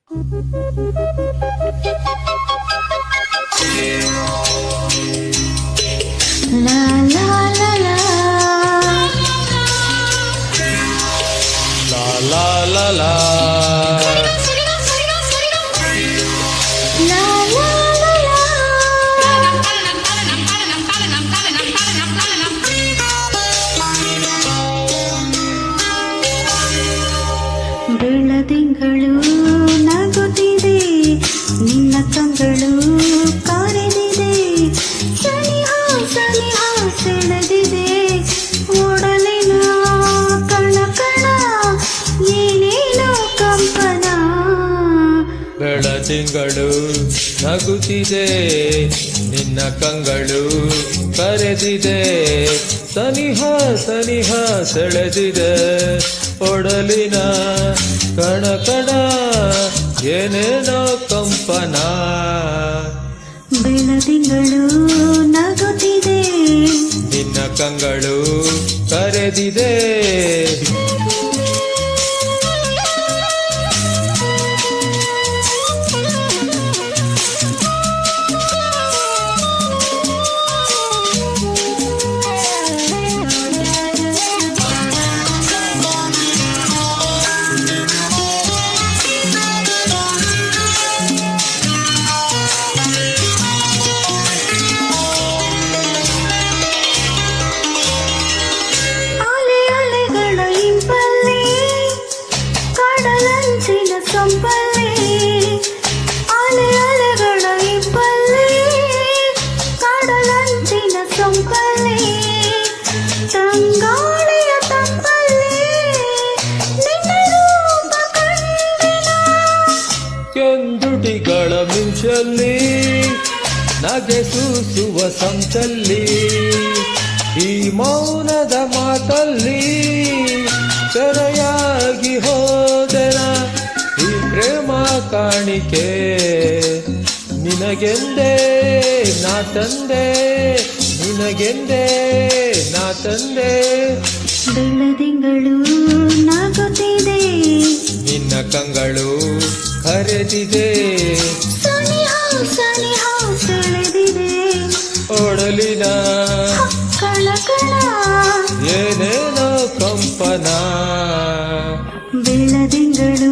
La la la la La la la la la la la la ಬೆಳದಿಂಗಳು ನಗುತ್ತಿದೆ, ನಿನ್ನ ಕಂಗಳು ಕಾರೆದಿದೆ, ಸನಿಹ ಸನಿಹ ಸೆಳೆದಿದೆ, ಓಡಲಿನ ಕಣ ಕಣ ಏನೇನೋ ಕಂಪನ. ಬೆಳದಿಂಗಳು ನಗುತ್ತಿದೆ, ನಿನ್ನ ಕಂಗಳು ಕರೆದಿದೆ, ಸನಿಹ ಸನಿಹ ಸೆಳೆದಿದೆ, ಒಡಲಿನ ಕಣ ಕಣ ಏನೇನೋ ಕಂಪನ. ಬೆಳದಿಂಗಳು ನಗುತ್ತಿದೆ, ನಿನ್ನ ಕಂಗಳು ಕರೆದಿದೆ. ಅಲೆ ಅಲೆಗಳ ಇಂಪಲ್ಲಿ, ಕಡಲಂಚಿನ ಸೊಂಪಲ್ಲಿ, ಅಲೆ ಅಲೆಗಳ ಇಂಪಲ್ಲಿ, ಕಡಲಂಚಿನ ಸೊಂಪಲ್ಲಿ, ತಂಗಾಳಿಯ ತಂಪಲ್ಲಿ ನಿನ್ನ ರೂಪ ಕಂಡೆನ. ಕೆಂದುಟಿಗಳ ಮಿಂಚಲ್ಲಿ, ನಗೆ ಸೂಸುವ ಸಂಚಲ್ಲಿ, ಈ ಮೌನದ ಮಾತಲ್ಲಿ ಸೆರೆಯಾಗಿ ಹೋದೆನ. ಈ ಪ್ರೇಮ ಕಾಣಿಕೆ ನಿನಗೆಂದೇ ನಾ ತಂದೆ, ನಿನಗೆಂದೇ ನಾ ತಂದೆ. ಬೆಳದಿಂಗಳು ನಗುತ್ತಿದೆ, ನಿನ್ನ ಕಂಗಳು ಕರೆದಿದೆ, ಸನಿಹ ಸನಿಹ ಸೆಳೆದಿದೆ, ಒಡಲಿನ ಕಣ ಕಣ ಏನೇನೋ ಕಂಪನ. ಬೆಳದಿಂಗಳು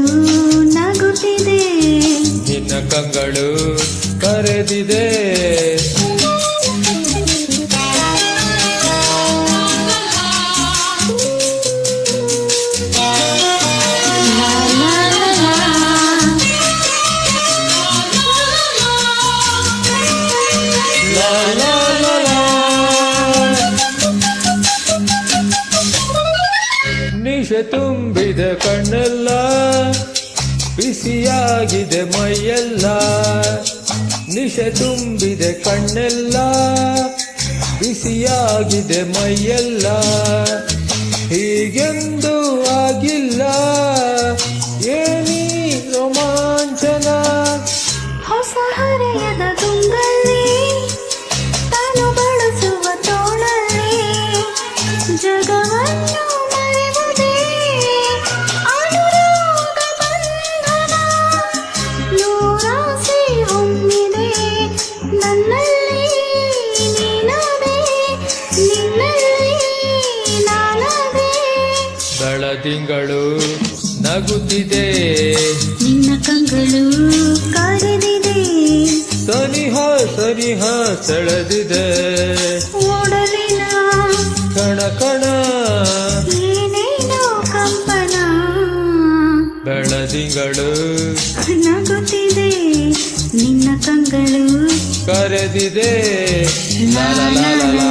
ನಗುತ್ತಿದೆ, ನಿನ್ನ ಕಂಗಳು ಕರೆದಿದೆ. ಲಾ ಲಾ ಲಾ ಲಾ ಲಾ ಲಾ ಲಾ. ನಿಶೆ ತುಂಬಿದ ಕಣ್ಣೆಲ್ಲ, ಬಿಸಿಯಾಗಿದೆ ಮೈಯೆಲ್ಲ, ನಿಶೆ ತುಂಬಿದೆ ಕಣ್ಣೆಲ್ಲ, ಬಿಸಿಯಾಗಿದೆ ಮೈಯೆಲ್ಲ, ಹೀಗೆಂದು ಆಗಿಲ್ಲ ಏನಿ ರೋಮಾಂಚನ. ಹೊಸ ಹರೆಯದ ತುಂಗಲ್ಲಿ, ತಾನು ಬಳಸುವ ತೋಳಲ್ಲಿ, ಜಗವನ್ನು ಮರೆಯುವುದೇ ಅನುರಾಗ ಬಂಧನ. ನೂರಾಸೆ ಹೊಮ್ಮಿದೆ ನನ್ನಲ್ಲಿ, ನೀನಾದೆ ನಿನ್ನಲ್ಲಿ ನಾನಾದೆ. ಬೆಳದಿಂಗಳು ನಗುತ್ತಿದೆ, ನಿನ್ನ ಕಂಗಳು ಕರೆದಿದೆ, ಸನಿಹ ಸನಿಹ ಸೆಳೆದಿದೆ, ಓಡಲಿನ ಕಣ ಕಣ ಏನೇನೋ ಕಂಪನ. ಬೆಳದಿಂಗಳು ನಗುತ್ತಿದೆ, ನಿನ್ನ ಕಂಗಳು ಕರೆದಿದೆ. ಲಾ ಲಾ ಲಾ ಲಾ ಲಾ.